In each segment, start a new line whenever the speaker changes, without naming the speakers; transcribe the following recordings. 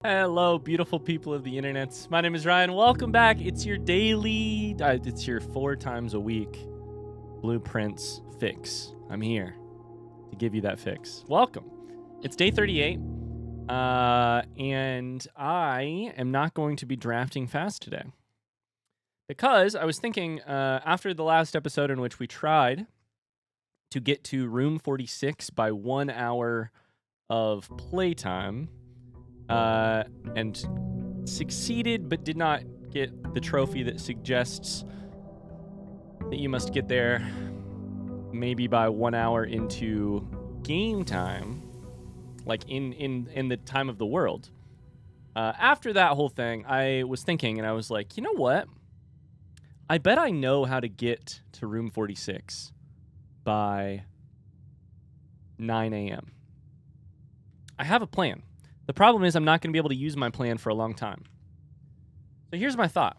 Hello, beautiful people of the internet. My name is Ryan. Welcome back. It's your daily, it's your 4 times a week blueprints fix. I'm here to give you that fix. Welcome. It's day 38, and I am not going to be drafting fast today because I was thinking after the last episode in which we tried to get to room 46 by 1 hour of playtime, and succeeded but did not get the trophy that suggests that you must get there maybe by 1 hour into game time, like in the time of the world. After that whole thing, I was thinking, and I was like, you know what? I bet I know how to get to room 46 by 9 a.m. I have a plan. The problem is I'm not going to be able to use my plan for a long time. So here's my thought.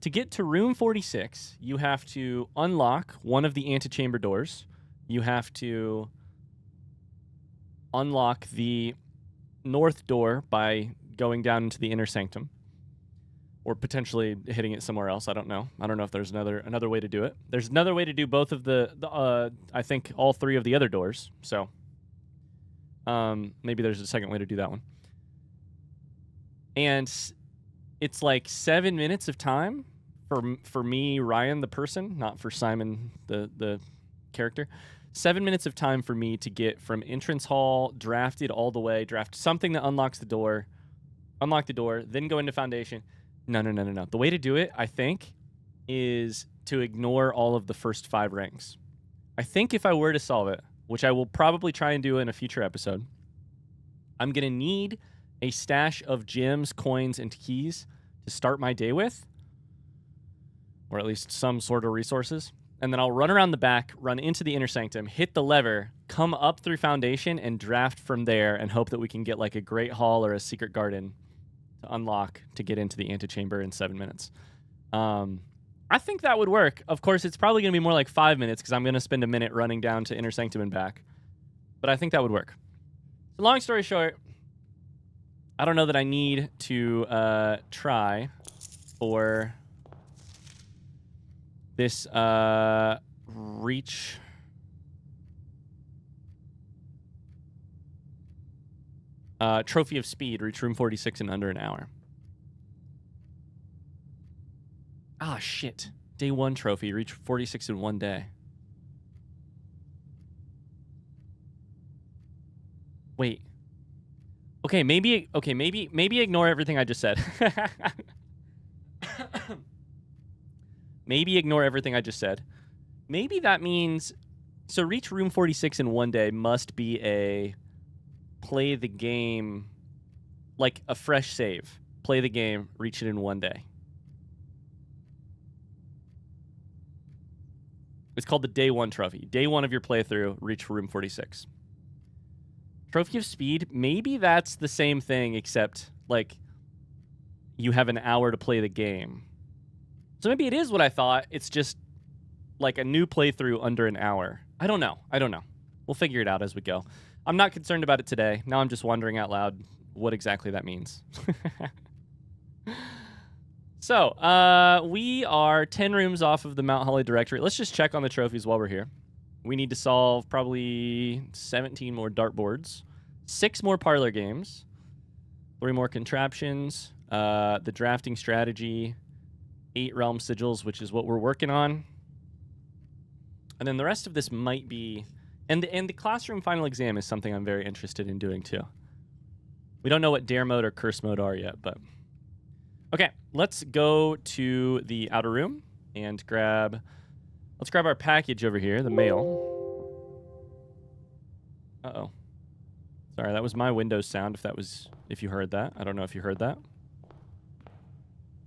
To get to room 46, you have to unlock one of the antechamber doors. You have to unlock the north door by going down into the inner sanctum, or potentially hitting it somewhere else. I don't know. I don't know if there's another way to do it. There's another way to do both of the I think all 3 of the other doors. So maybe there's a second way to do that one. And it's like 7 minutes of time for me, Ryan, the person, not for Simon, the character. 7 minutes of time for me to get from entrance hall, drafted all the way, draft something that unlocks the door, unlock the door, then go into foundation. No. The way to do it, I think, is to ignore all of the first 5 rings. I think if I were to solve it, which I will probably try and do in a future episode, I'm going to need a stash of gems, coins, and keys to start my day with, or at least some sort of resources. And then I'll run around the back, run into the inner sanctum, hit the lever, come up through foundation, and draft from there and hope that we can get like a great hall or a secret garden to unlock to get into the antechamber in 7 minutes. I think that would work. Of course, it's probably going to be more like 5 minutes because I'm going to spend a minute running down to inner sanctum and back. But I think that would work. So long story short, I don't know that I need to try for this reach trophy of speed, reach room 46 in under an hour. Ah, shit. Day 1 trophy, reach 46 in 1 day. Wait. Okay, maybe ignore everything I just said. Maybe ignore everything I just said. Maybe that means, so reach room 46 in 1 day must be a play the game, like a fresh save. Play the game, reach it in 1 day. It's called the day 1 trophy. Day 1 of your playthrough, reach room 46. Trophy of speed, maybe that's the same thing, except like you have an hour to play the game. So maybe it is what I thought. It's just like a new playthrough under an hour. I don't know. We'll figure it out as we go. I'm not concerned about it today. Now I'm just wondering out loud what exactly that means. So, we are 10 rooms off of the Mount Holly directory. Let's just check on the trophies while we're here. We need to solve probably 17 more dartboards, 6 more parlor games, 3 more contraptions, the drafting strategy, 8 realm sigils, which is what we're working on. And then the rest of this might be... And the classroom final exam is something I'm very interested in doing, too. We don't know what dare mode or curse mode are yet, but... Okay, let's go to the outer room and grab... Let's grab our package over here, the mail. Uh-oh. Sorry, that was my Windows sound, if you heard that. I don't know if you heard that.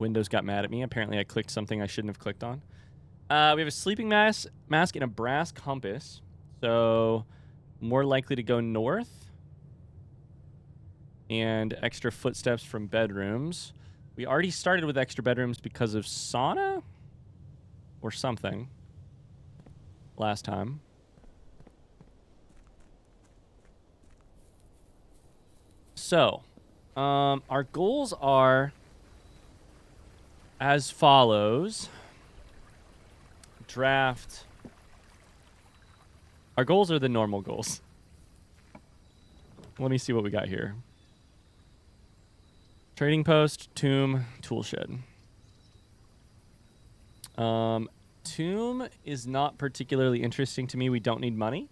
Windows got mad at me. Apparently I clicked something I shouldn't have clicked on. We have a sleeping mask and a brass compass. So, more likely to go north. And extra footsteps from bedrooms. We already started with extra bedrooms because of sauna? Or something. Last time. So, our goals are as follows. Draft. Our goals are the normal goals. Let me see what we got here. Trading post, tomb, toolshed. Tomb is not particularly interesting to me. We don't need money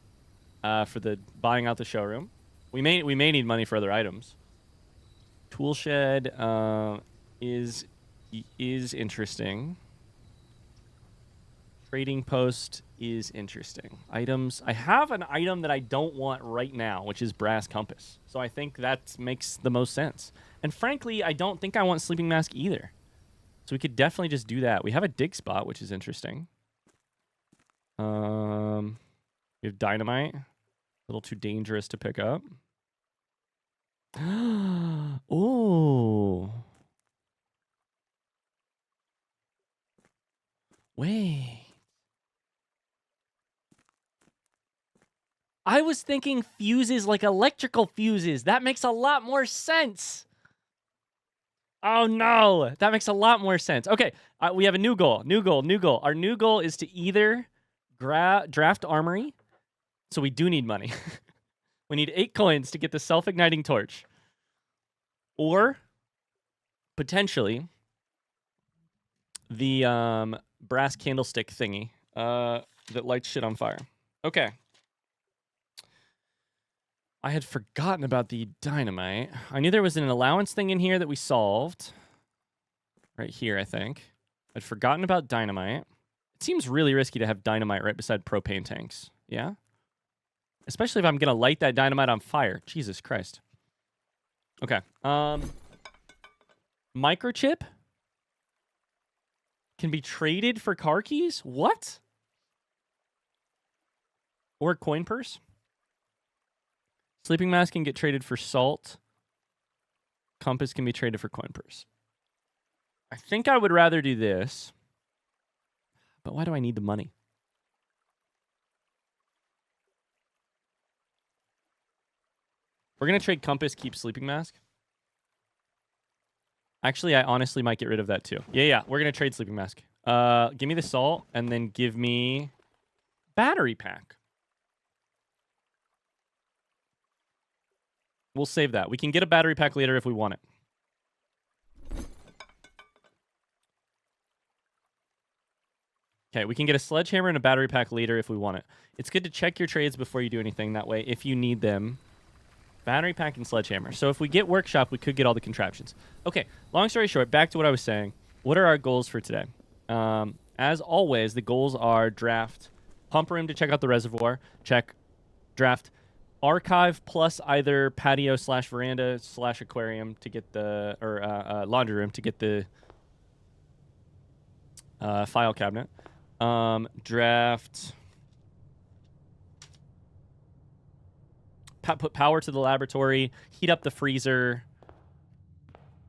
for the buying out the showroom. We may need money for other items. Toolshed is interesting. Trading post is interesting. Items. I have an item that I don't want right now, which is brass compass. So I think that makes the most sense. And frankly, I don't think I want sleeping mask either. So we could definitely just do that. We have a dig spot, which is interesting. We have dynamite. A little too dangerous to pick up. Oh. Wait. I was thinking fuses like electrical fuses. That makes a lot more sense. Oh, no. That makes a lot more sense. Okay, we have a new goal. New goal. Our new goal is to either draft armory. So we do need money. We need 8 coins to get the self-igniting torch. Or, potentially, the brass candlestick thingy that lights shit on fire. Okay. I had forgotten about the dynamite. I knew there was an allowance thing in here that we solved. Right here, I think. I'd forgotten about dynamite. It seems really risky to have dynamite right beside propane tanks. Yeah? Especially if I'm going to light that dynamite on fire. Jesus Christ. Okay. Microchip can be traded for car keys? What? Or coin purse? Sleeping mask can get traded for salt. Compass can be traded for coin purse. I think I would rather do this. But why do I need the money? We're going to trade compass, keep sleeping mask. Actually, I honestly might get rid of that too. Yeah. We're going to trade sleeping mask. Give me the salt and then give me battery pack. We'll save that. We can get a battery pack later if we want it. Okay, we can get a sledgehammer and a battery pack later if we want it. It's good to check your trades before you do anything. That way, if you need them, battery pack and sledgehammer. So if we get workshop, we could get all the contraptions. Okay, long story short, back to what I was saying. What are our goals for today? As always, the goals are draft pump room to check out the reservoir. Check. Draft archive plus either patio / veranda / aquarium to get the, or laundry room to get the file cabinet. Draft. Put power to the laboratory. Heat up the freezer.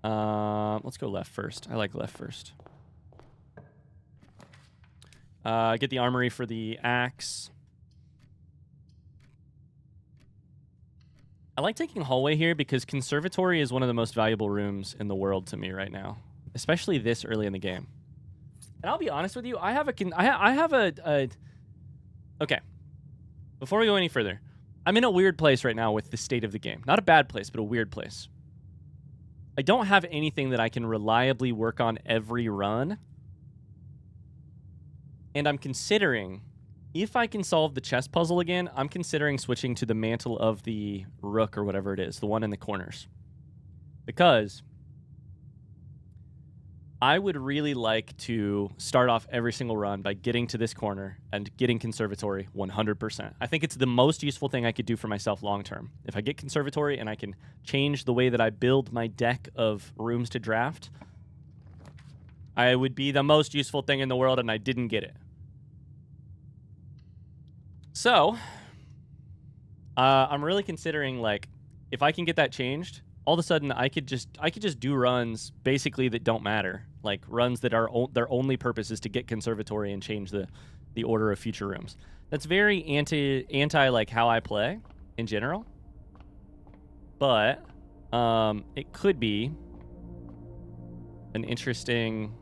Let's go left first. I like left first. Get the armory for the axe. I like taking hallway here because conservatory is one of the most valuable rooms in the world to me right now, especially this early in the game. And I'll be honest with you, I have a okay. Before we go any further, I'm in a weird place right now with the state of the game. Not a bad place, but a weird place. I don't have anything that I can reliably work on every run. And I'm considering, if I can solve the chess puzzle again, I'm considering switching to the mantle of the rook or whatever it is, the one in the corners. Because I would really like to start off every single run by getting to this corner and getting conservatory 100%. I think it's the most useful thing I could do for myself long term. If I get conservatory and I can change the way that I build my deck of rooms to draft, I would be the most useful thing in the world, and I didn't get it. So, I'm really considering, like, if I can get that changed, all of a sudden I could just do runs basically that don't matter, like runs that are their only purpose is to get conservatory and change the order of future rooms. That's very anti like how I play in general. But It could be an interesting...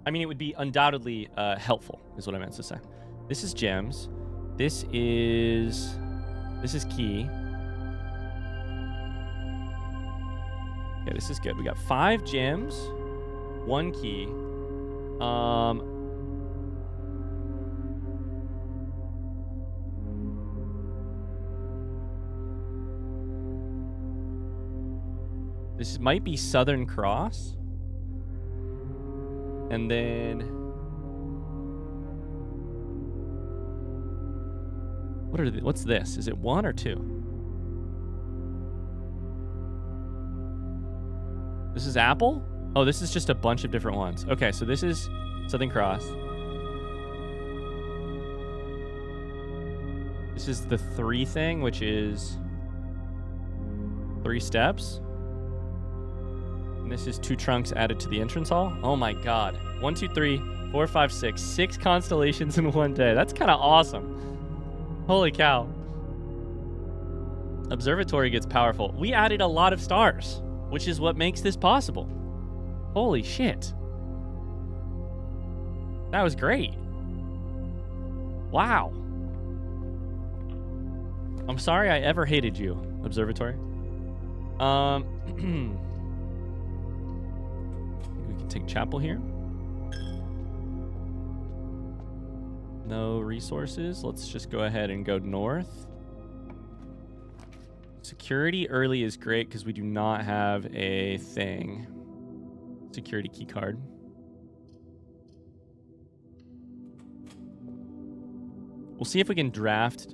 I mean, it would be undoubtedly helpful, is what I meant to say. This is gems. This is key. Okay, this is good. We got 5 gems, 1 key. This might be Southern Cross. And then... what's this? Is it 1 or 2? This is Apple? Oh, this is just a bunch of different ones. Okay, so this is Southern Cross. This is the 3 thing, which is 3 steps. And this is 2 trunks added to the entrance hall. Oh my god. 1, 2, 3, 4, 5, 6. 6 constellations in one day. That's kind of awesome. Holy cow. Observatory gets powerful. We added a lot of stars, which is what makes this possible. Holy shit. That was great. Wow. I'm sorry I ever hated you, Observatory. We can take Chapel here. No resources. Let's just go ahead and go north. Security early is great because we do not have a thing. Security key card. We'll see if we can draft.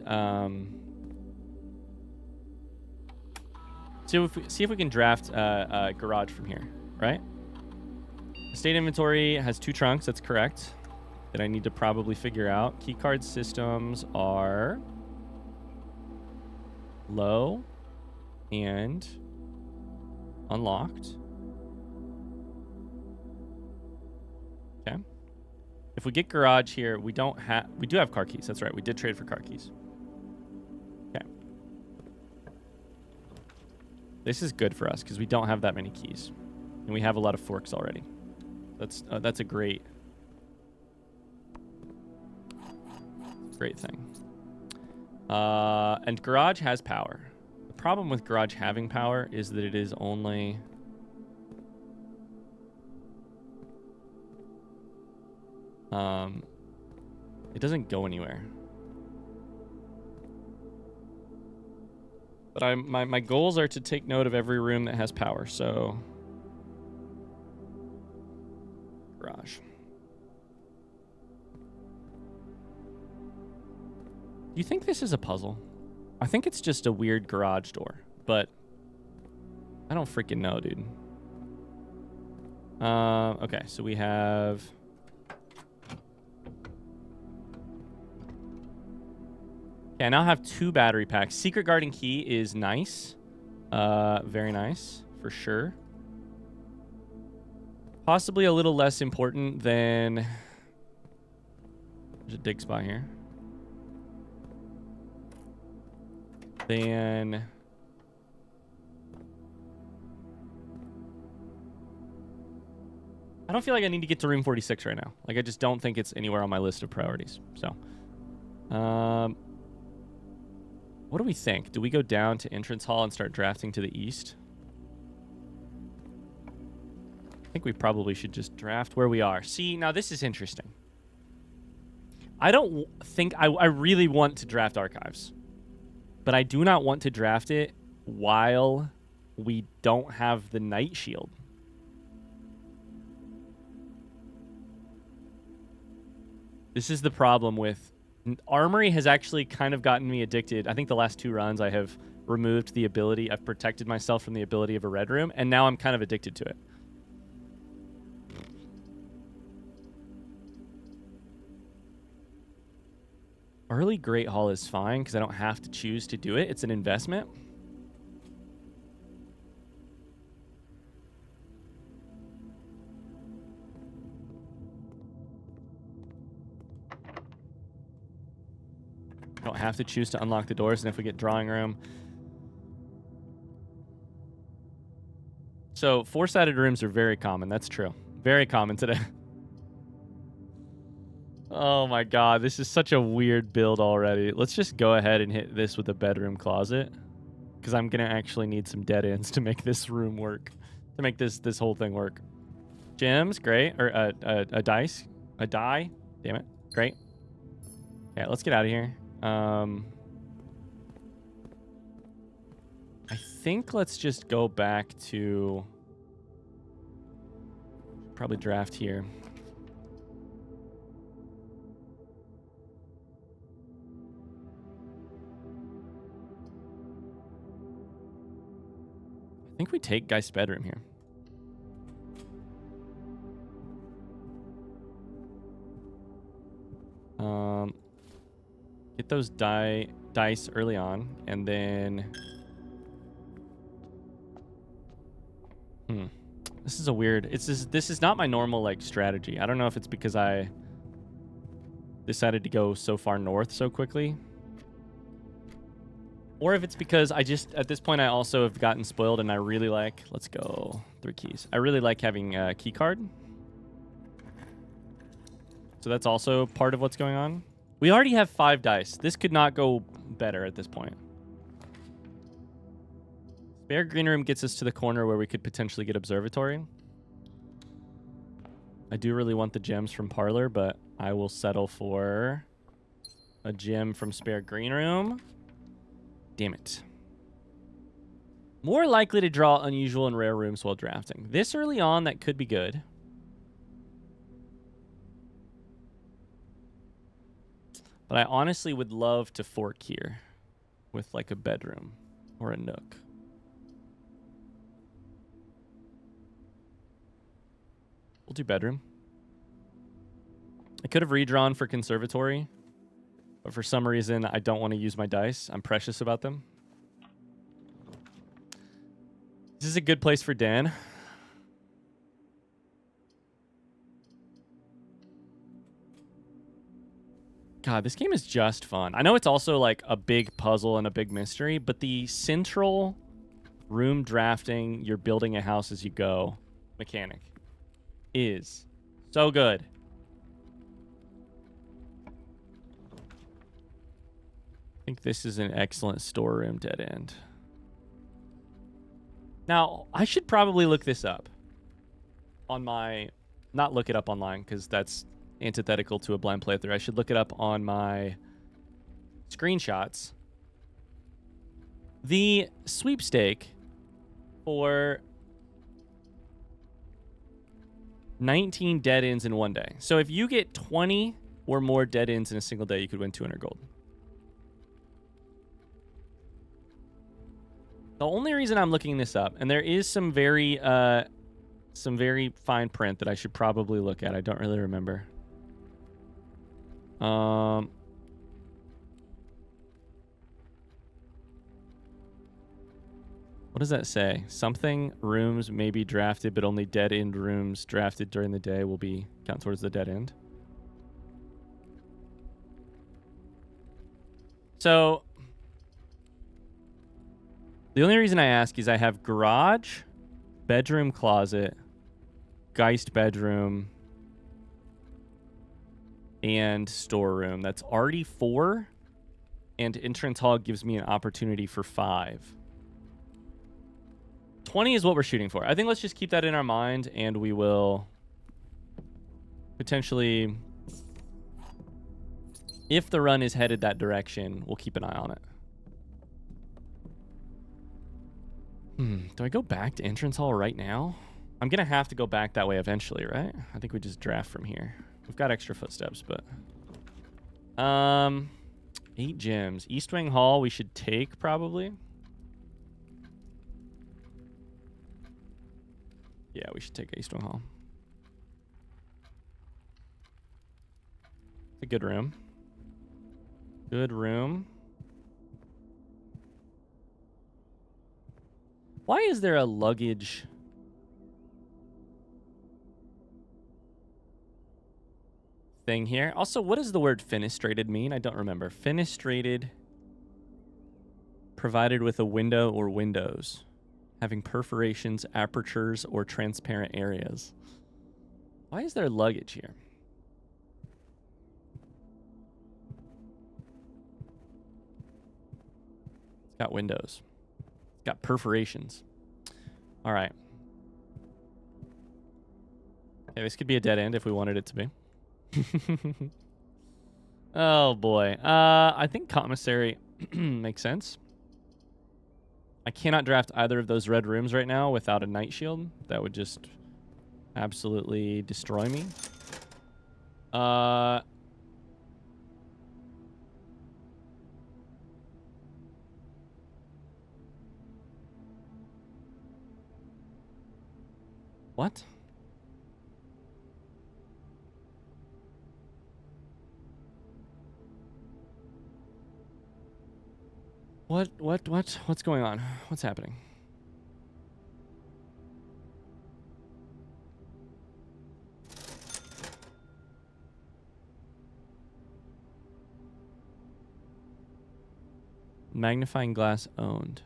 See if we can draft a garage from here, right? Estate inventory has 2 trunks. That's correct. That I need to probably figure out. Keycard systems are low and unlocked. Okay. If we get garage here, we do have car keys. That's right. We did trade for car keys. Okay. This is good for us because we don't have that many keys, and we have a lot of forks already. That's a great thing. And garage has power. The problem with garage having power is that it is only it doesn't go anywhere. But my goals are to take note of every room that has power, so garage. Do you think this is a puzzle? I think it's just a weird garage door, but I don't freaking know, dude. Okay, so we have... Okay, I now have 2 battery packs. Secret Garden Key is nice. Very nice, for sure. Possibly a little less important than... There's a dig spot here. Then... I don't feel like I need to get to room 46 right now. Like, I just don't think it's anywhere on my list of priorities. So, what do we think? Do we go down to entrance hall and start drafting to the east? I think we probably should just draft where we are. See, now this is interesting. I don't think... I really want to draft archives. But I do not want to draft it while we don't have the night shield. This is the problem with... Armory has actually kind of gotten me addicted. I think the last 2 runs I have removed the ability... I've protected myself from the ability of a red room, and now I'm kind of addicted to it. Early Great Hall is fine because I don't have to choose to do it. It's an investment. Don't have to choose to unlock the doors, and if we get drawing room... So 4-sided rooms are very common. That's true. Very common today. Oh my god, this is such a weird build already. Let's just go ahead and hit this with a bedroom closet. Because I'm going to actually need some dead ends to make this room work. To make this whole thing work. Gems, great. Or a dice. A die. Damn it. Great. Okay, let's get out of here. I think let's just go back to... Probably draft here. I think we take Geist's bedroom here. Get those dice early on, and then... This is a weird... This is not my normal, like, strategy. I don't know if it's because I decided to go so far north so quickly. Or if it's because I just... At this point, I also have gotten spoiled, and I really like... Let's go. 3 keys. I really like having a key card. So that's also part of what's going on. We already have 5 dice. This could not go better at this point. Spare green room gets us to the corner where we could potentially get Observatory. I do really want the gems from Parlor, but I will settle for a gem from spare green room. Damn it. More likely to draw unusual and rare rooms while drafting. This early on, that could be good. But I honestly would love to fork here with like a bedroom or a nook. We'll do bedroom. I could have redrawn for conservatory, but for some reason I don't want to use my dice. I'm precious about them. This is a good place for Dan. God, this game is just fun. I know it's also like a big puzzle and a big mystery, but the central room drafting, you're building a house as you go mechanic is so good. I think this is an excellent storeroom dead end. Now, I should probably look this up on my... Not look it up online, because that's antithetical to a blind playthrough. I should look it up on my screenshots. The sweepstake for 19 dead ends in one day. So if you get 20 or more dead ends in a single day, you could win 200 gold. The only reason I'm looking this up, and there is some very fine print that I should probably look at. I don't really remember. What does that say? Something rooms may be drafted, but only dead end rooms drafted during the day will be count towards the dead end. So the only reason I ask is I have garage, bedroom, closet, Geist bedroom, and storeroom. That's already 4, and entrance hall gives me an opportunity for 5. 20 is what we're shooting for. I think let's just keep that in our mind, and we will potentially, if the run is headed that direction, we'll keep an eye on it. Do I go back to entrance hall right now? I'm going to have to go back that way eventually, right? I think we just draft from here. We've got extra footsteps, but... 8 gems. East Wing Hall we should take, probably. Yeah, we should take East Wing Hall. It's a good room. Good room. Why is there a luggage... thing here? Also, what does the word fenestrated mean? I don't remember. Fenestrated, provided with a window or windows. having perforations, apertures, or transparent areas. Why is there luggage here? It's got windows. It's got perforations. All right. Okay, this could be a dead end if we wanted it to be. Oh boy. I think commissary makes sense. I cannot draft either of those red rooms right now without a night shield. That would just absolutely destroy me. What? What's going on? What's happening? Magnifying glass owned.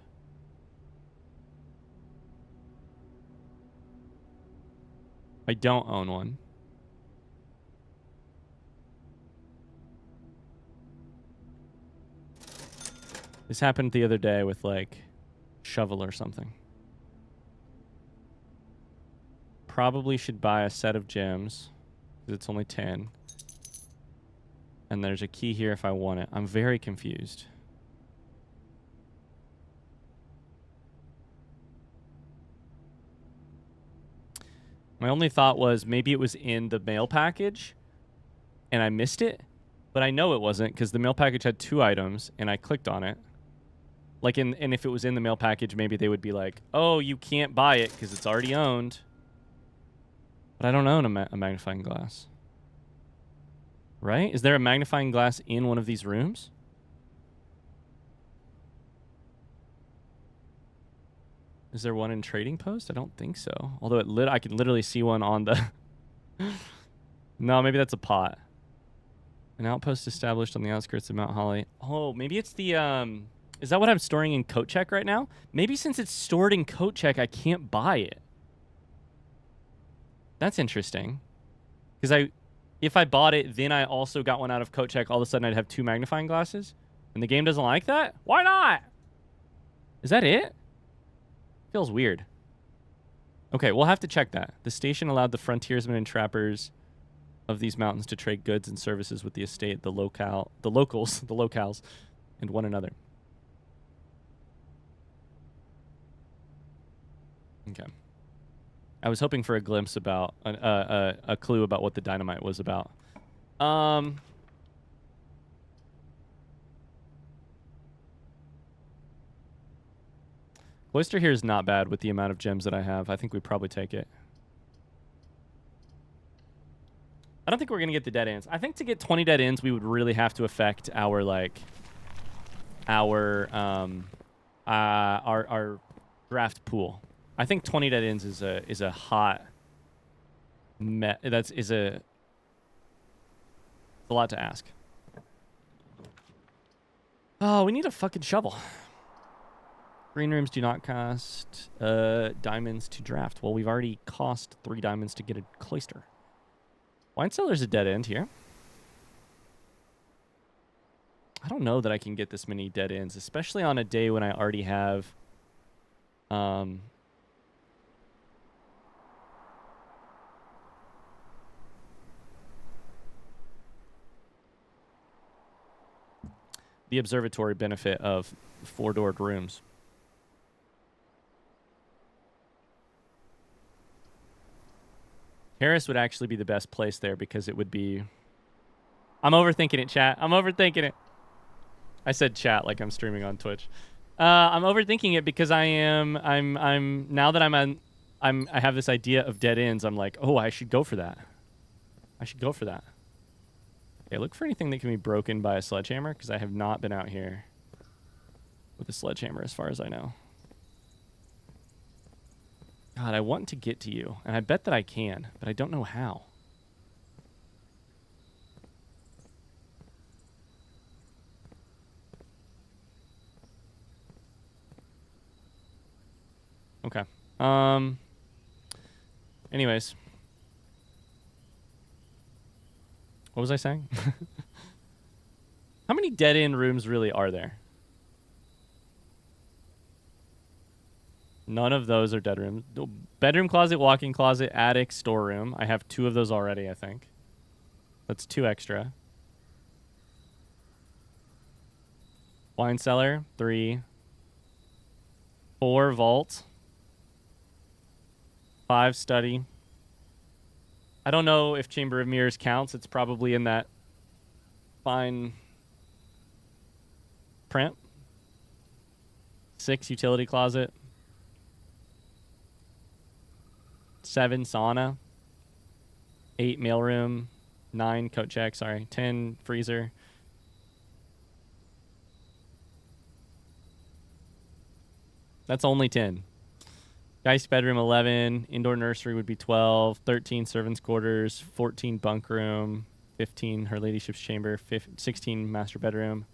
I don't own one. This happened the other day with like shovel or something. Probably should buy a set of gems because it's only 10. And there's a key here if I want it. I'm very confused. My only thought was maybe it was in the mail package and I missed it, but I know it wasn't because the mail package had 2 items and I clicked on it. Like, and if it was in the mail package, maybe they would be like, oh, you can't buy it because it's already owned. But I don't own a magnifying glass. Right? Is there a magnifying glass in one of these rooms? Is there one in Trading Post? I don't think so. Although I can literally see one on the... No, maybe that's a pot. An outpost established on the outskirts of Mount Holly. Oh, maybe it's the... Is that what I'm storing in Coat Check right now? Maybe since it's stored in Coat Check, I can't buy it. That's interesting. Because if I bought it, then I also got one out of Coat Check, all of a sudden I'd have 2 magnifying glasses. And the game doesn't like that? Why not? Is that it? Feels weird. Okay, we'll have to check that. The station allowed the frontiersmen and trappers of these mountains to trade goods and services with the estate, the locals, and one another. Okay. I was hoping for a glimpse about a clue about what the dynamite was about. Cloister here is not bad with the amount of gems that I have. I think we'd probably take it. I don't think we're going to get the dead ends. I think to get 20 dead ends, we would really have to affect our, like, our draft pool. I think 20 dead ends is a hot... It's a lot to ask. Oh, we need a fucking shovel. Green rooms do not cost diamonds to draft. Well, we've already cost 3 diamonds to get a cloister. Wine cellar's a dead end here. I don't know that I can get this many dead ends, especially on a day when I already have... the observatory benefit of 4-doored rooms. Harris would actually be the best place there because it would be... I'm overthinking it, chat. I'm overthinking it. I said chat like I'm streaming on Twitch. I'm overthinking it because I'm now that I have this idea of dead ends, I'm like, oh, I should go for that. I should go for that. Okay, look for anything that can be broken by a sledgehammer because I have not been out here with a sledgehammer as far as I know. God, I want to get to you, and I bet that I can, but I don't know how. Okay. Anyways. What was I saying? How many dead-end rooms really are there? None of those are dead rooms. Bedroom, closet, walk-in closet, attic, storeroom. I have 2 of those already, I think. That's 2 extra. Wine cellar, 3. 4 vault. 5 study. I don't know if Chamber of Mirrors counts. It's probably in that fine print. 6 utility closet. 7 sauna. 8 mailroom. 9 coat check, sorry. 10 freezer. That's only 10. Geist bedroom 11. Indoor nursery would be 12. 13 servants' quarters. 14 bunk room. 15 her ladyship's chamber. 16 master bedroom.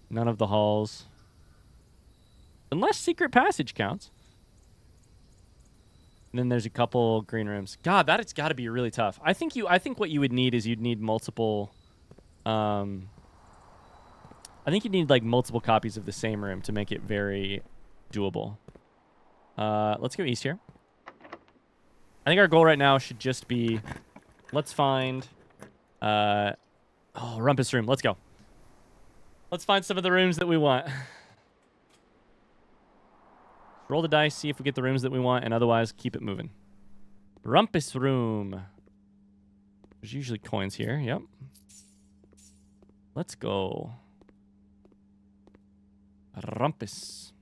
None of the halls. Unless secret passage counts. And then there's a couple green rooms. God, that has got to be really tough. I think what you would need is you'd need multiple. I think you'd need like multiple copies of the same room to make it very doable. Let's go east here. I think our goal right now should just be, let's find, Rumpus room. Let's go. Let's find some of the rooms that we want. Roll the dice, see if we get the rooms that we want, and otherwise keep it moving. Rumpus room. There's usually coins here. Yep. Let's go. Rumpus.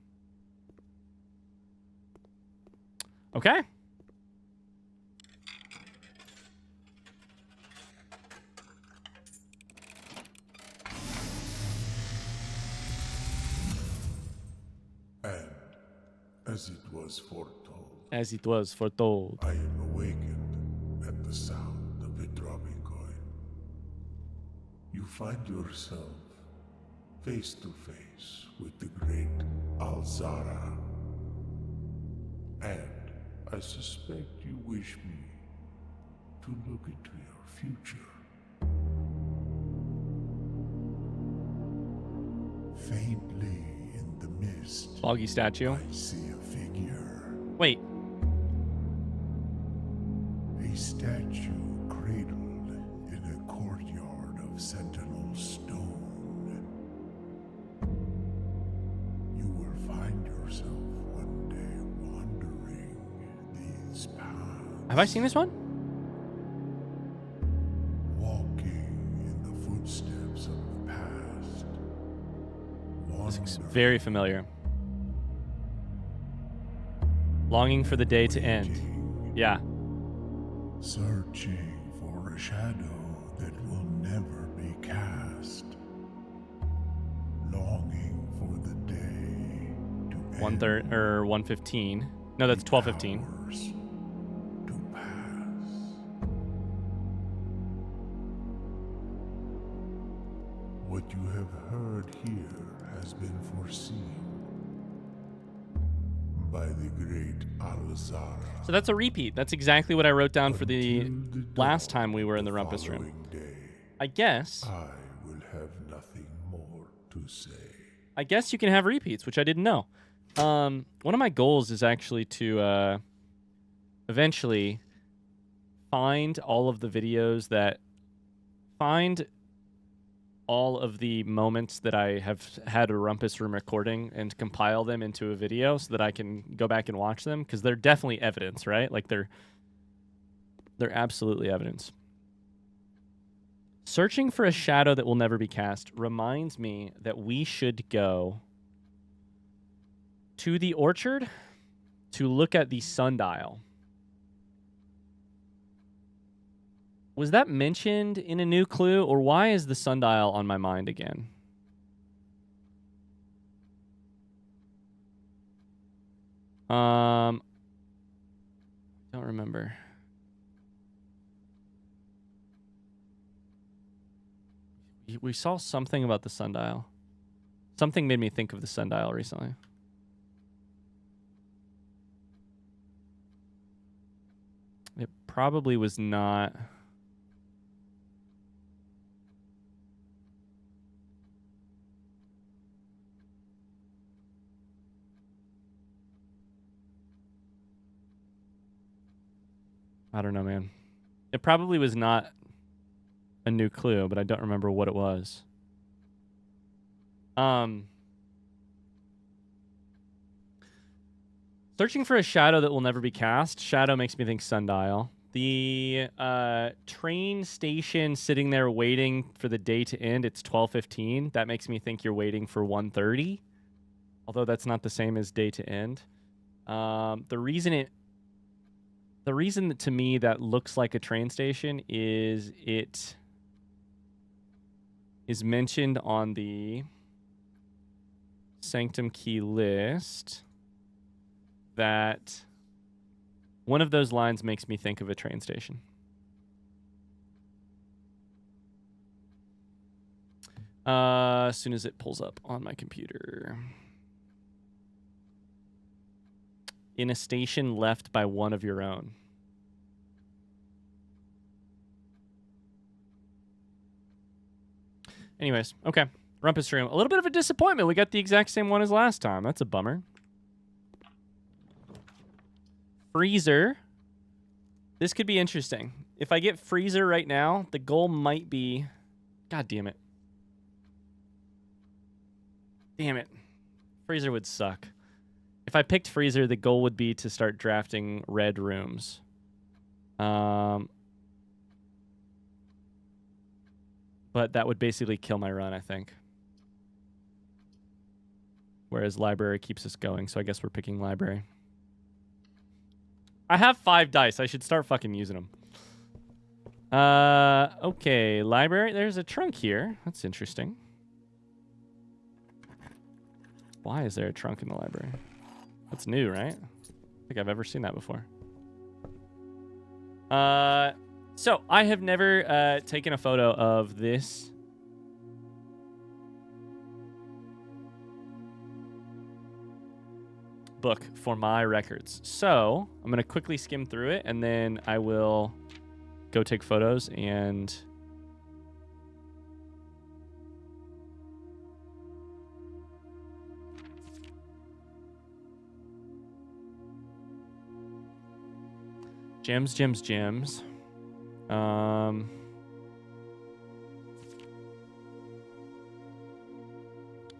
Okay.
And as it was foretold,
I
am awakened at the sound of a dropping coin. You find yourself face to face with the great Alzara. And I suspect you wish me to look into your future. Faintly in the mist,
Foggy statue.
I see a figure.
Wait.
A statue cradled in a courtyard of sentinel stone. You will find yourself one day wandering these paths.
Have I seen this one?
Walking in the footsteps of the past.
This looks very familiar. Longing for the day to end. Yeah.
Searching for a shadow that will never be cast. Longing for the day to
1:30 or 1:15. No, that's 12:15.
hours to pass. What you have heard here has been foreseen by the great Alzara.
So that's a repeat. That's exactly what I wrote down for the last time we were in the Rumpus room. I guess.
I will have nothing more to say.
I guess you can have repeats, which I didn't know. One of my goals is actually to eventually find all of the videos that find all of the moments that I have had a Rumpus room recording and compile them into a video so that I can go back and watch them, because they're definitely evidence, right? Like they're absolutely evidence. Searching for a shadow that will never be cast reminds me that we should go to the orchard to look at the sundial. Was that mentioned in a new clue, or why is the sundial on my mind again? Don't remember. We saw something about the sundial. Something made me think of the sundial recently. It probably was not. I don't know, man. It probably was not a new clue, but I don't remember what it was. Searching for a shadow that will never be cast. Shadow makes me think sundial. The train station sitting there waiting for the day to end, it's 12:15. That makes me think you're waiting for 1:30. Although that's not the same as day to end. The reason that to me that looks like a train station is it is mentioned on the Sanctum Key list that one of those lines makes me think of a train station. As soon as it pulls up on my computer. In a station left by one of your own. Anyways, okay. Rumpus room. A little bit of a disappointment. We got the exact same one as last time. That's a bummer. Freezer. This could be interesting. If I get freezer right now, the goal might be... God damn it. Damn it. Freezer would suck. If I picked freezer, the goal would be to start drafting red rooms. But that would basically kill my run, I think. Whereas library keeps us going, so I guess we're picking library. I have 5 dice. I should start fucking using them. Okay, library. There's a trunk here. That's interesting. Why is there a trunk in the library? That's new, right? I don't think I've ever seen that before. So I have never taken a photo of this. Book for my records. So I'm going to quickly skim through it and then I will go take photos and... Gems.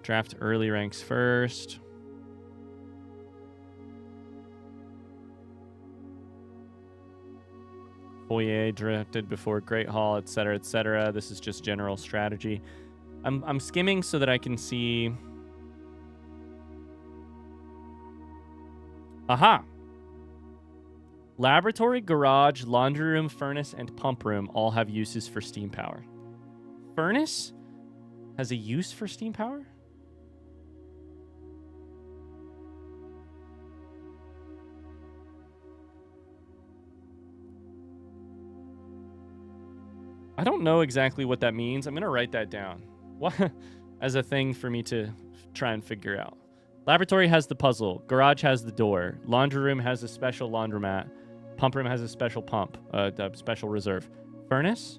Draft early ranks first. Foyer drafted before Great Hall, etc., etc. This is just general strategy. I'm skimming so that I can see. Aha! Laboratory, garage, laundry room, furnace, and pump room all have uses for steam power. Furnace has a use for steam power? I don't know exactly what that means. I'm going to write that down as a thing for me to try and figure out. Laboratory has the puzzle. Garage has the door. Laundry room has a special laundromat. Pump room has a special pump, a special reserve. Furnace?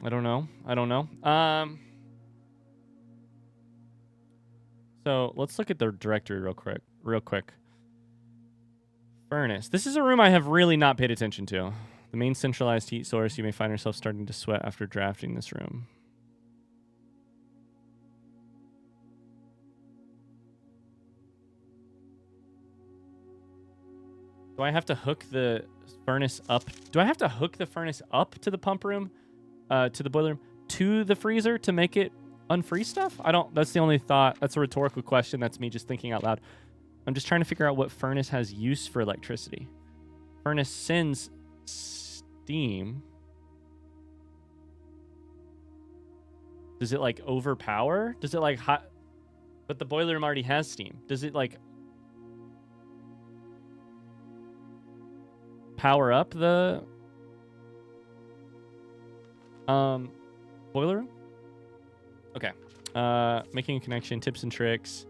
I don't know. So let's look at the directory real quick. Furnace. This is a room I have really not paid attention to. The main centralized heat source. You may find yourself starting to sweat after drafting this room. Do I have to hook the furnace up? Do I have to hook the furnace up to the pump room? To the boiler room? To the freezer to make it unfreeze stuff? I don't... That's the only thought. That's a rhetorical question. That's me just thinking out loud. I'm just trying to figure out what furnace has use for electricity. Furnace sends steam. Does it, like, overpower? Does it, like, hot... But the boiler room already has steam. Does it, like... power up the boiler room? Okay. Making a connection, tips and tricks.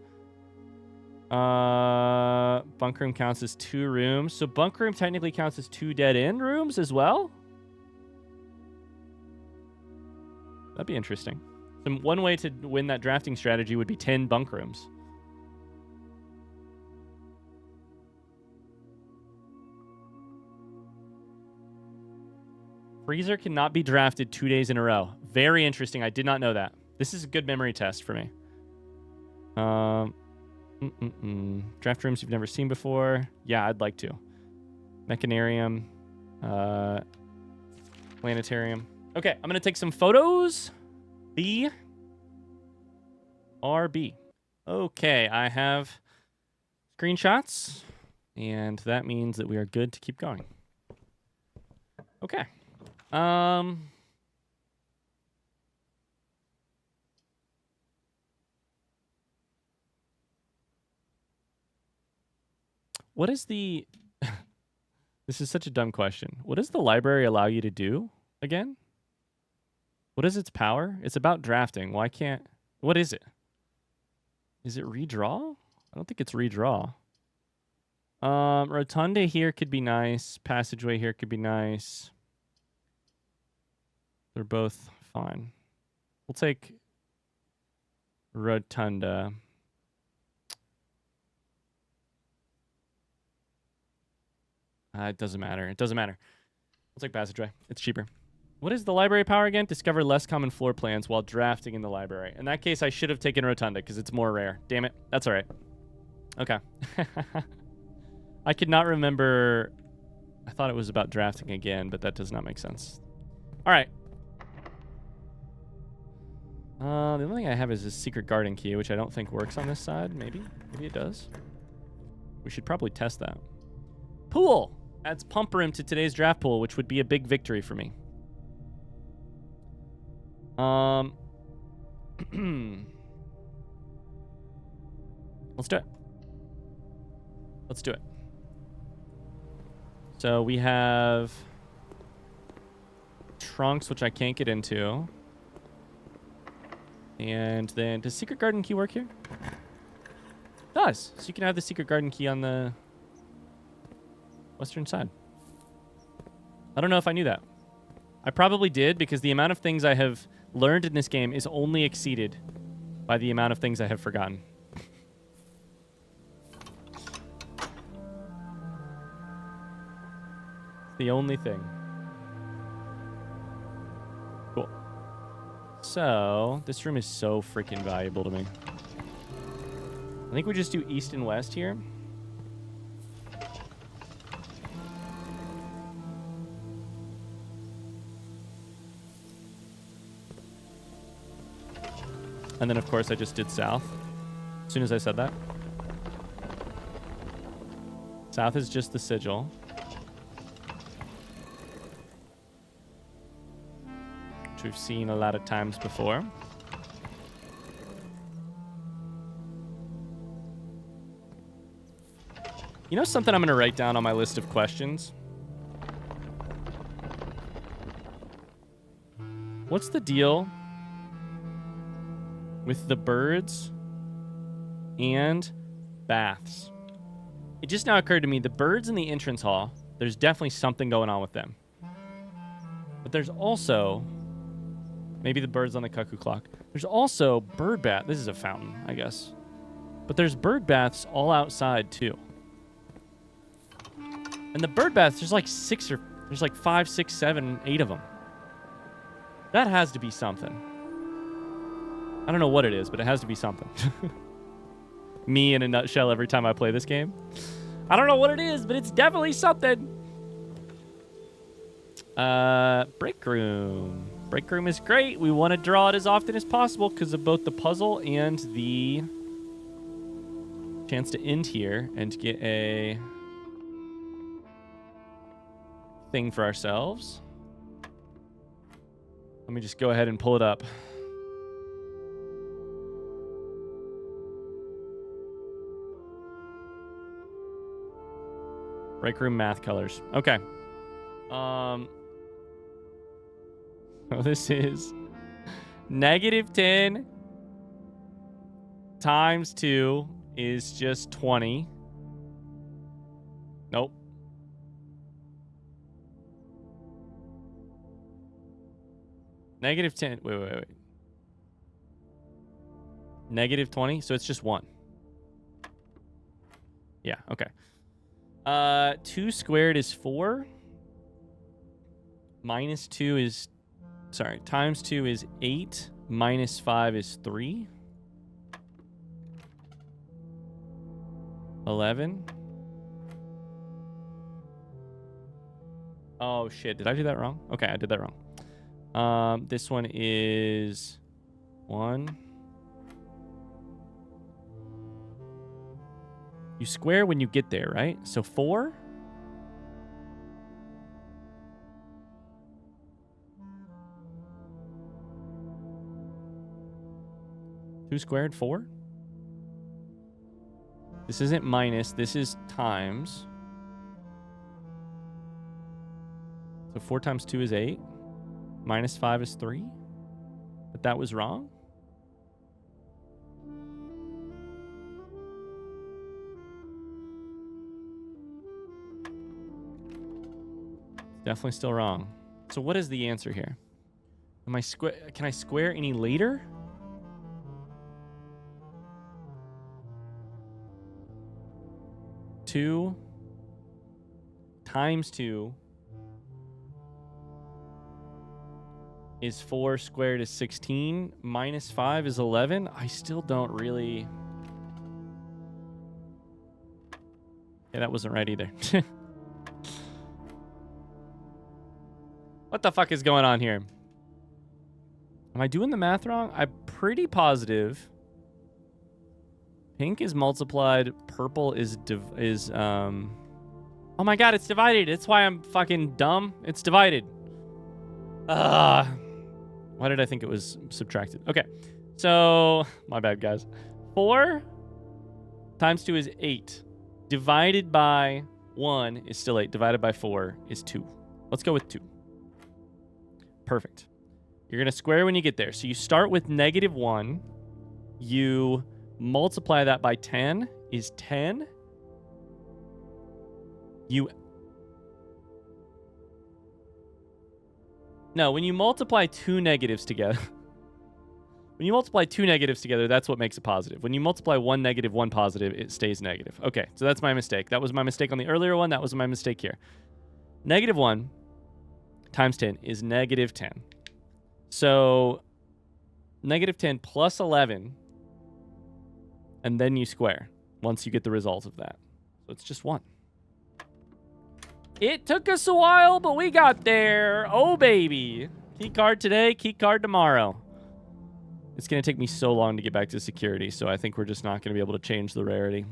Bunk room counts as 2 rooms. So bunk room technically counts as 2 dead end rooms as well? That'd be interesting. So one way to win that drafting strategy would be 10 bunk rooms. Freezer cannot be drafted 2 days in a row. Very interesting. I did not know that. This is a good memory test for me. Draft rooms you've never seen before. Yeah, I'd like to. Mechanarium. Planetarium. Okay, I'm going to take some photos. RB. Okay, I have screenshots. And that means that we are good to keep going. Okay. What is the... This is such a dumb question. What does the library allow you to do again? What is its power? It's about drafting. Why can't... What is it? Is it redraw? I don't think it's redraw. Rotunda here could be nice. Passageway here could be nice. They're both fine. We'll take Rotunda. It doesn't matter. It doesn't matter. We'll take Passageway. It's cheaper. What is the library power again? Discover less common floor plans while drafting in the library. In that case, I should have taken Rotunda because it's more rare. Damn it. That's all right. Okay. I could not remember. I thought it was about drafting again, but that does not make sense. All right. The only thing I have is a secret garden key, which I don't think works on this side. Maybe. Maybe it does. We should probably test that. Pool! Adds pump room to today's draft pool, which would be a big victory for me. Let's do it. Let's do it. So we have trunks, which I can't get into. And then, does secret garden key work here? It does. So you can have the secret garden key on the western side. I don't know if I knew that. I probably did because the amount of things I have learned in this game is only exceeded by the amount of things I have forgotten. It's the only thing. Cool. So, this room is so freaking valuable to me. I think we just do east and west here. And then, of course, I just did south. As soon as I said that. South is just the sigil. Which we've seen a lot of times before. You know something I'm going to write down on my list of questions? What's the deal with the birds and baths? It just now occurred to me, the birds in the entrance hall, there's definitely something going on with them. But there's also, maybe the birds on the cuckoo clock. There's also bird bath. This is a fountain, I guess. But there's bird baths all outside too. And the bird baths, there's like 5, 6, 7, 8 of them. That has to be something. I don't know what it is, but it has to be something. Me in a nutshell every time I play this game. I don't know what it is, but it's definitely something. Break room. Break room is great. We want to draw it as often as possible because of both the puzzle and the chance to end here and get a thing for ourselves. Let me just go ahead and pull it up. Break room math colors. Okay. Oh, this is -10 times 2 is just 20. Nope. -10. Wait. -20, so it's just 1. Yeah, okay. 2 squared is 4. Minus 2 is... Sorry, times 2 is 8. Minus 5 is 3. 11. Oh, shit. Did I do that wrong? Okay, I did that wrong. This one is 1. You square when you get there, right? So 4? Two squared, 4? This isn't minus, this is times. So 4 times 2 is 8. Minus 5 is 3. But that was wrong? Definitely still wrong. So what is the answer here? Am I can I square any later? Two times 2 is 4 squared is 16. Minus 5 is 11. I still don't really... Yeah, that wasn't right either. What the fuck is going on here? Am I doing the math wrong? I'm pretty positive. Pink is multiplied. Purple is oh my god, it's divided. That's why I'm fucking dumb. It's divided. Why did I think it was subtracted? Okay. So, my bad, guys. 4 times 2 is 8. Divided by 1 is still 8. Divided by 4 is 2. Let's go with 2. Perfect. You're going to square when you get there. So you start with -1. You multiply that by 10 is 10. No, when you multiply 2 negatives together... When you multiply 2 negatives together, that's what makes it positive. When you multiply 1 negative, 1 positive, it stays negative. Okay, so that's my mistake. That was my mistake on the earlier one. That was my mistake here. -1 times 10 is -10. So, -10 plus 11, and then you square once you get the result of that. So it's just 1. It took us a while, but we got there. Oh, baby. Key card today, key card tomorrow. It's going to take me so long to get back to security, so I think we're just not going to be able to change the rarity.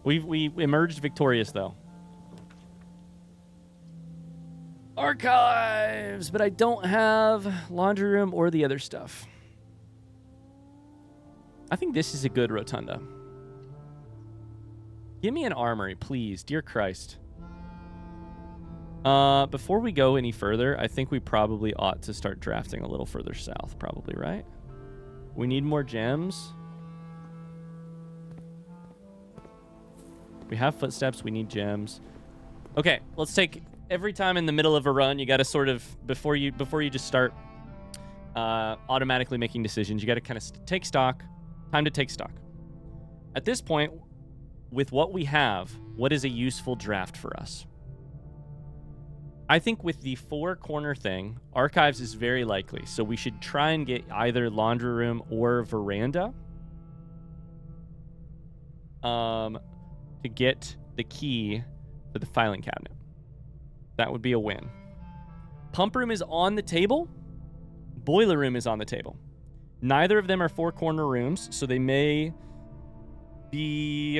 We emerged victorious, though. Archives, but I don't have laundry room or the other stuff. I think this is a good rotunda. Give me an armory, please. Dear Christ. Before we go any further, I think we probably ought to start drafting a little further south, probably, right? We need more gems. We have footsteps. We need gems. Okay, let's take... Every time in the middle of a run, you got to sort of, before you just start automatically making decisions, you got to kind of take stock. Time to take stock. At this point, with what we have, what is a useful draft for us? I think with the 4-corner thing, archives is very likely. So we should try and get either laundry room or veranda to get the key for the filing cabinet. That would be a win. Pump room is on the table. Boiler room is on the table. Neither of them are 4-corner rooms, so they may be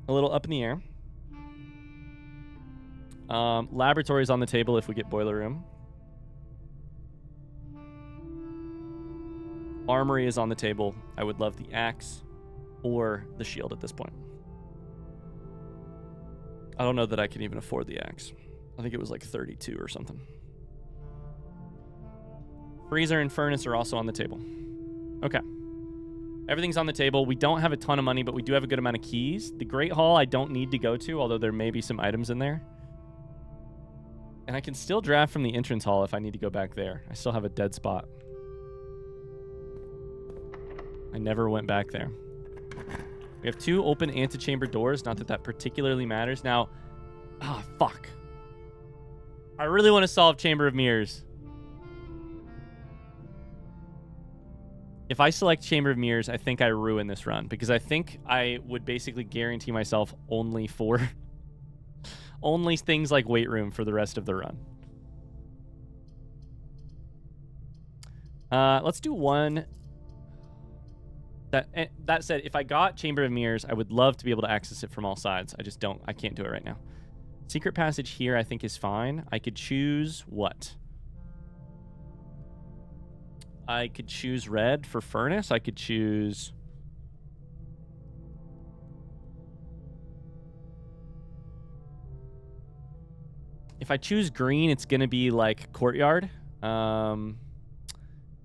a little up in the air. Laboratory is on the table if we get boiler room. Armory is on the table. I would love the axe or the shield at this point. I don't know that I can even afford the axe. I think it was like 32 or something. Freezer and furnace are also on the table. Okay. Everything's on the table. We don't have a ton of money, but we do have a good amount of keys. The Great Hall I don't need to go to, although there may be some items in there. And I can still draft from the entrance hall if I need to go back there. I still have a dead spot. I never went back there. We have 2 open antechamber doors. Not that that particularly matters. Now, fuck. I really want to solve Chamber of Mirrors. If I select Chamber of Mirrors, I think I ruin this run because I think I would basically guarantee myself only things like weight room for the rest of the run. Let's do one. That said, if I got Chamber of Mirrors, I would love to be able to access it from all sides. I can't do it right now. Secret passage here I think is fine. I could choose what? I could choose red for furnace. I could choose... If I choose green, it's going to be like courtyard.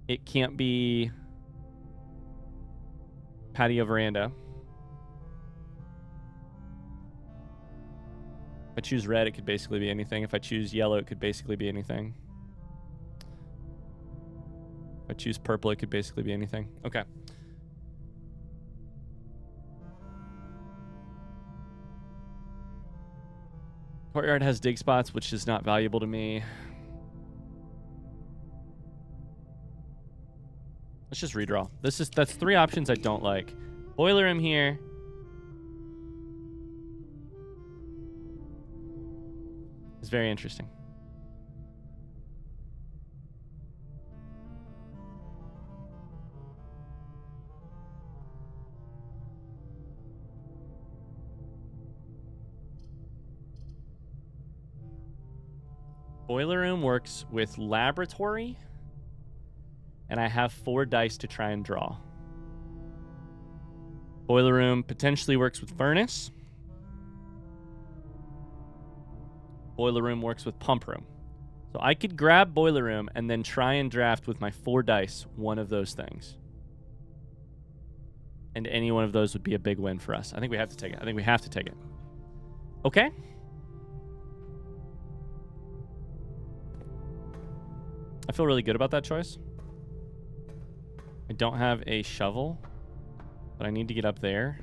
It can't be patio veranda. If I choose red, it could basically be anything. If I choose yellow, it could basically be anything. If I choose purple, it could basically be anything. Okay. Courtyard has dig spots, which is not valuable to me. Let's just redraw. That's 3 options I don't like. Boiler room here. It's very interesting. Boiler room works with laboratory, and I have 4 dice to try and draw. Boiler room potentially works with furnace. Boiler room works with pump room. So I could grab boiler room and then try and draft with my 4 dice one of those things. And any one of those would be a big win for us. I think we have to take it. Okay. I feel really good about that choice. I don't have a shovel, but I need to get up there.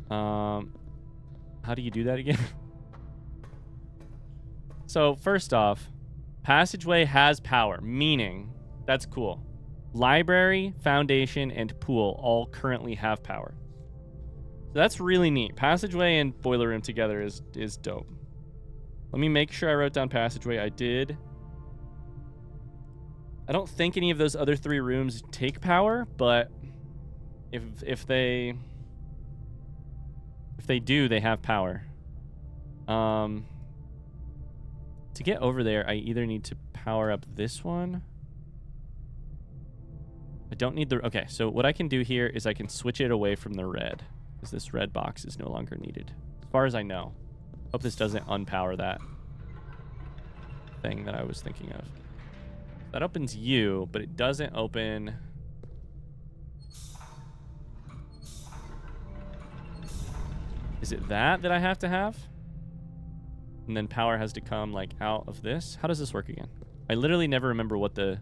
How do you do that again? So first off, passageway has power, meaning that's cool. Library, foundation, and pool all currently have power. So that's really neat. Passageway and boiler room together is dope. Let me make sure I wrote down passageway. I did. I don't think any of those other 3 rooms take power, but if they do, they have power. To get over there, I either need to power up this one. I don't need the... Okay, so what I can do here is I can switch it away from the red, because this red box is no longer needed, as far as I know. Hope this doesn't unpower that thing that I was thinking of. That opens you, but it doesn't open... Is it that I have to have? And then power has to come, like, out of this? How does this work again? I literally never remember what the...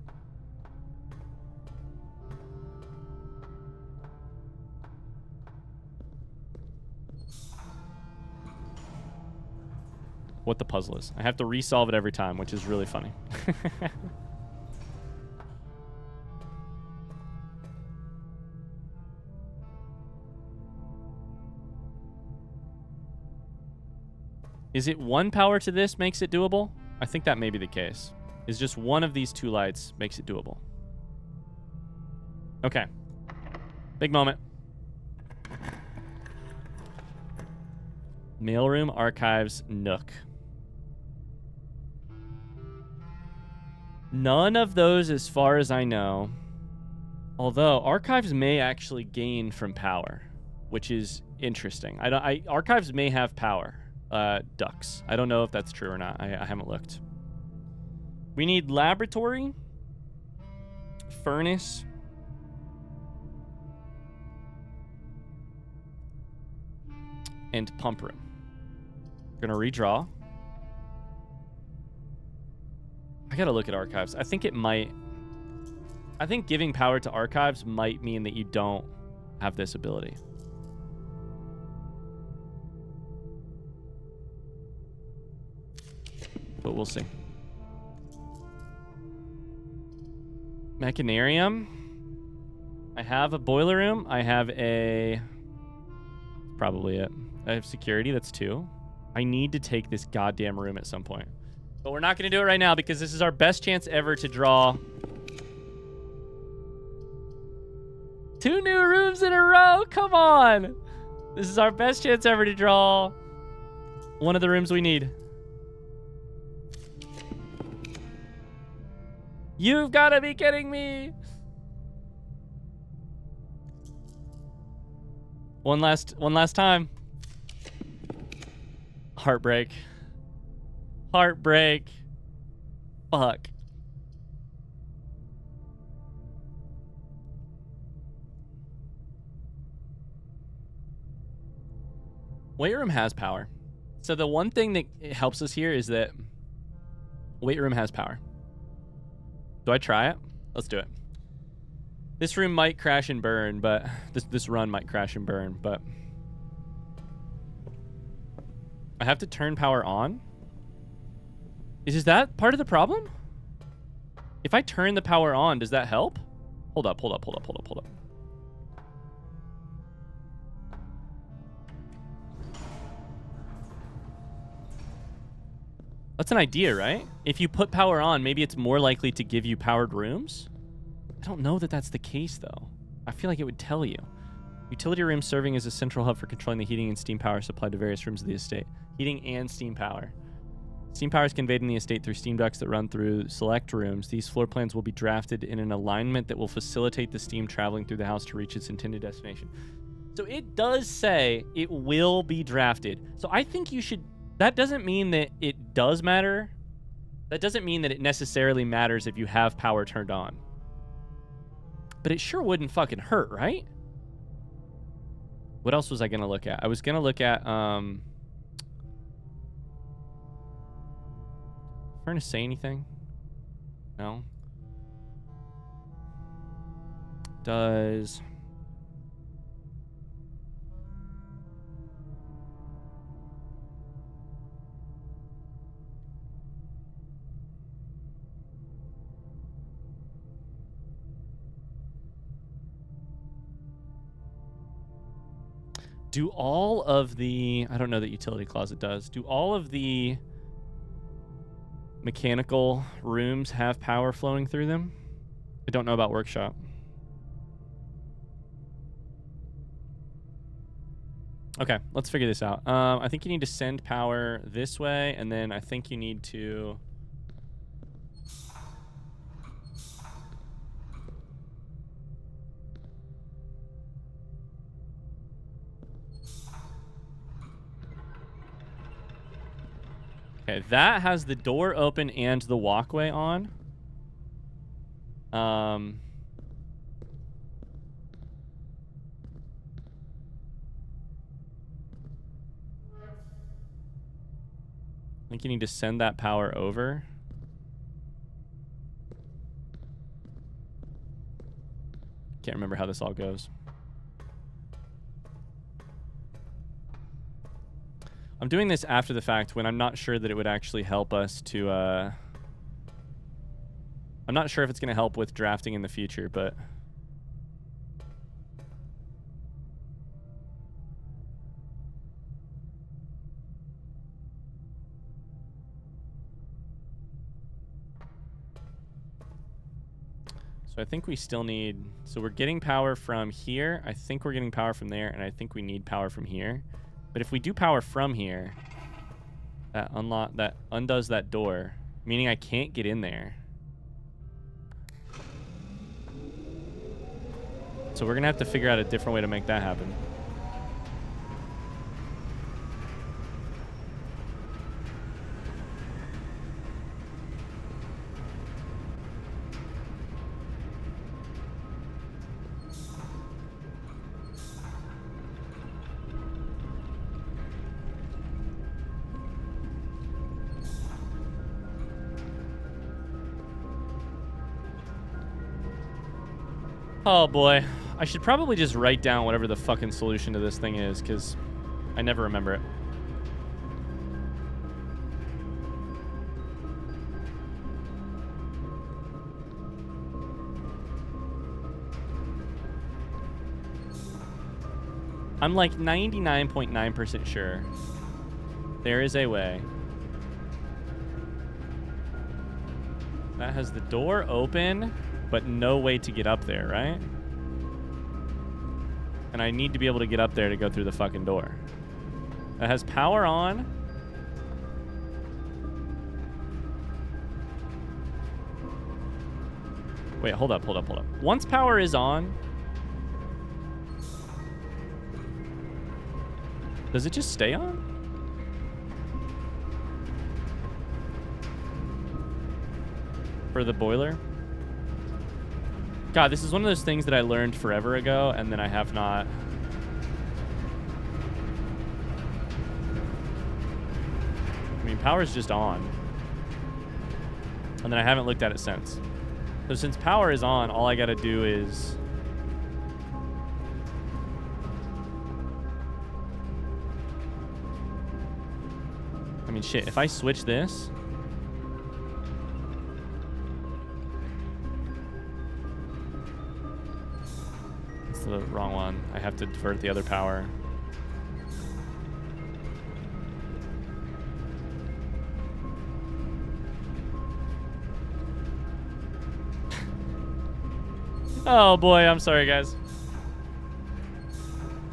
what the puzzle is. I have to resolve it every time, which is really funny. Is it 1 power to this makes it doable? I think that may be the case. Is just one of these 2 lights makes it doable. Okay. Big moment. Mailroom, archives, nook. None of those as far as I know. Although, archives may actually gain from power, which is interesting. Archives may have power. ducks. I don't know if that's true or not. I haven't looked. We need laboratory, furnace, and pump room. We're gonna redraw. I gotta look at archives. I think giving power to archives might mean that you don't have this ability. But we'll see. Mechanarium. I have a boiler room. I have a... Probably it. I have security. That's 2. I need to take this goddamn room at some point. But we're not going to do it right now because this is our best chance ever to draw 2 new rooms in a row. Come on. This is our best chance ever to draw one of the rooms we need. You've got to be kidding me. One last time. Heartbreak. Heartbreak. Fuck. Weight room has power. So the one thing that helps us here is that weight room has power. Do I try it? Let's do it. This room might crash and burn, but this run might crash and burn, but I have to turn power on. Is that part of the problem? If I turn the power on, does that help? Hold up. That's an idea, right? If you put power on, maybe it's more likely to give you powered rooms. I don't know that that's the case, though. I feel like it would tell you. Utility room serving as a central hub for controlling the heating and steam power supplied to various rooms of the estate. Heating and steam power. Steam power is conveyed in the estate through steam ducts that run through select rooms. These floor plans will be drafted in an alignment that will facilitate the steam traveling through the house to reach its intended destination. So it does say it will be drafted. So I think you should... That doesn't mean that it does matter. That doesn't mean that it necessarily matters if you have power turned on. But it sure wouldn't fucking hurt, right? What else was I going to look at? I was going to look at... Furnace say anything? No. Does... Do all of the... I don't know that utility closet does. Do all of the mechanical rooms have power flowing through them? I don't know about workshop. Okay, let's figure this out. I think you need to send power this way, and then I think you need to... Okay, that has the door open and the walkway on. I think you need to send that power over. Can't remember how this all goes. I'm doing this after the fact when I'm not sure that it would actually help us to... I'm not sure if it's going to help with drafting in the future, but... So I think we still need... So we're getting power from here. I think we're getting power from there, and I think we need power from here. But if we do power from here, that undoes that door, meaning I can't get in there. So we're gonna have to figure out a different way to make that happen. Oh boy. I should probably just write down whatever the fucking solution to this thing is, because I never remember it. I'm like 99.9% sure there is a way that has the door open, but no way to get up there, right? And I need to be able to get up there to go through the fucking door. That has power on. Wait, hold up. Once power is on, does it just stay on? For the boiler? God, this is one of those things that I learned forever ago, and then I have not. I mean, power's just on. And then I haven't looked at it since. So since power is on, all I gotta do is... I mean, shit, if I switch this... It's the wrong one. I have to divert the other power. Oh boy, I'm sorry, guys.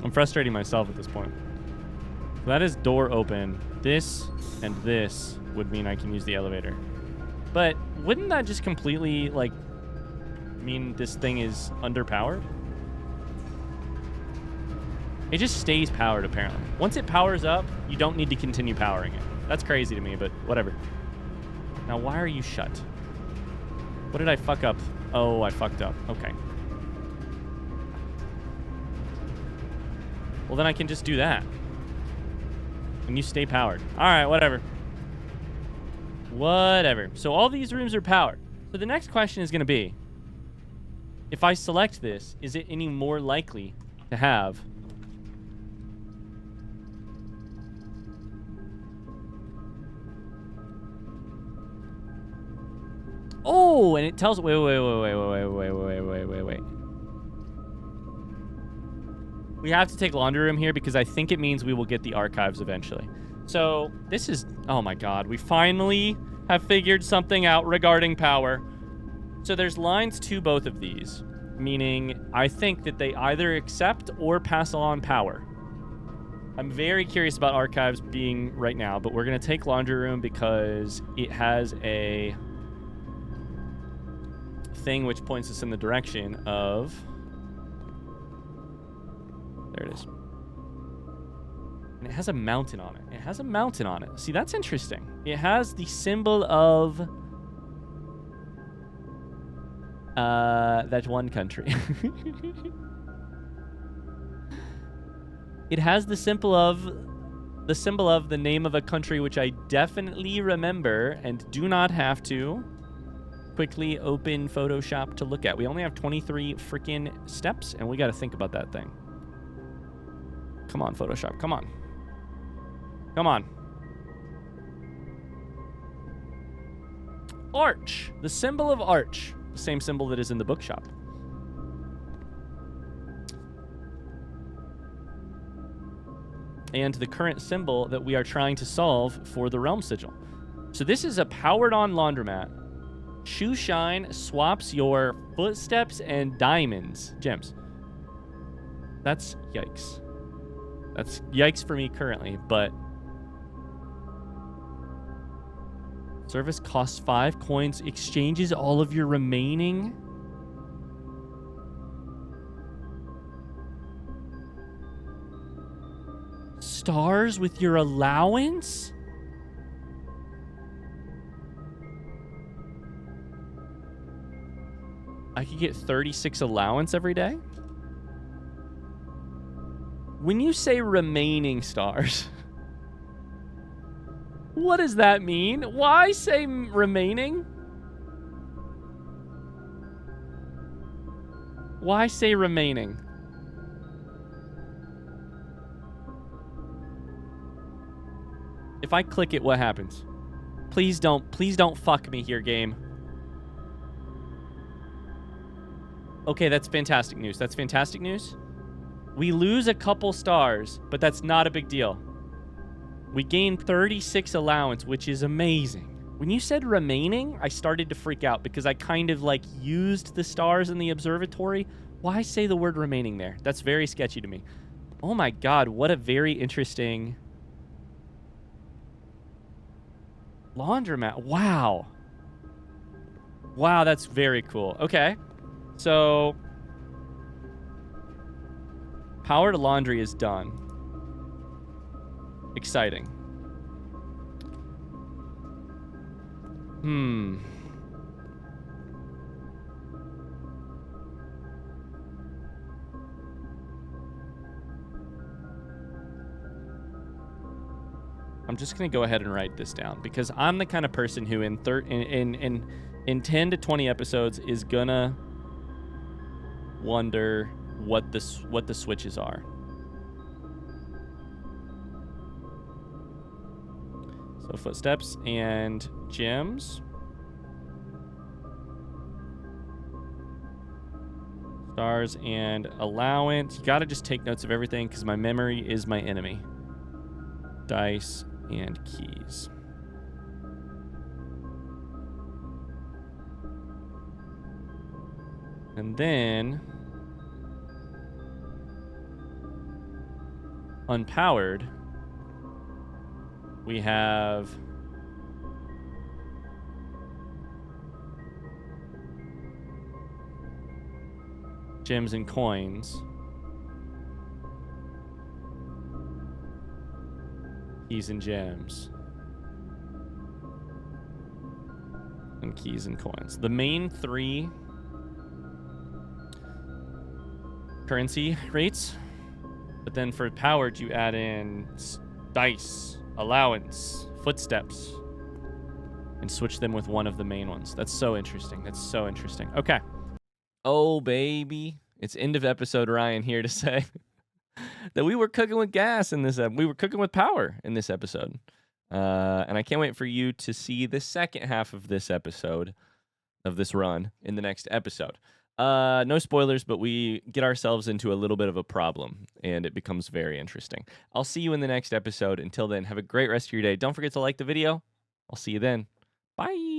I'm frustrating myself at this point. That is door open. This and this would mean I can use the elevator. But wouldn't that just completely, like, mean this thing is underpowered? It just stays powered, apparently. Once it powers up, you don't need to continue powering it. That's crazy to me, but whatever. Now, why are you shut? What did I fuck up? Oh, I fucked up. Okay. Well, then I can just do that. And you stay powered. All right, whatever. Whatever. So all these rooms are powered. So the next question is going to be, if I select this, is it any more likely to have... Oh, and it tells... Wait. We have to take laundry room here because I think it means we will get the archives eventually. So this is... Oh my god. We finally have figured something out regarding power. So there's lines to both of these, meaning I think that they either accept or pass on power. I'm very curious about archives being right now, but we're going to take laundry room because it has a thing which points us in the direction of... There it is. And it has a mountain on it. See, that's interesting. It has the symbol of that one country. It has the symbol of the name of a country which I definitely remember and do not have to quickly open Photoshop to look at. We only have 23 freaking steps, and we got to think about that thing. Come on, Photoshop. Come on. Arch. The symbol of arch. The same symbol that is in the bookshop. And the current symbol that we are trying to solve for the realm sigil. So this is a powered-on laundromat. Shoe shine swaps your footsteps and diamonds. Gems. That's yikes. That's yikes for me currently, but... Service costs 5 coins, exchanges all of your remaining... stars with your allowance? I could get 36 allowance every day? When you say remaining stars, what does that mean? Why say remaining? Why say remaining? If I click it, what happens? Please don't fuck me here, game. Okay, that's fantastic news. That's fantastic news. We lose a couple stars, but that's not a big deal. We gain 36 allowance, which is amazing. When you said remaining, I started to freak out because I kind of like used the stars in the observatory. Why say the word remaining there? That's very sketchy to me. Oh my god, what a very interesting laundromat. Wow. Wow, that's very cool. Okay. So power to laundry is done. Exciting. I'm just going to go ahead and write this down because I'm the kind of person who in 10 to 20 episodes is going to wonder what the switches are. So footsteps and gems. Stars and allowance. You got to just take notes of everything because my memory is my enemy. Dice and keys. And then unpowered, we have gems and coins. Keys and gems. And keys and coins. The main three currency rates. But then for powered, you add in dice, allowance, footsteps, and switch them with one of the main ones. That's so interesting. That's so interesting. Okay. Oh, baby. It's end of episode Ryan here to say that we were cooking with gas in this we were cooking with power in this episode. And I can't wait for you to see the second half of this episode, of this run, in the next episode. No spoilers, but we get ourselves into a little bit of a problem, and it becomes very interesting. I'll see you in the next episode. Until then, have a great rest of your day. Don't forget to like the video. I'll see you then. Bye.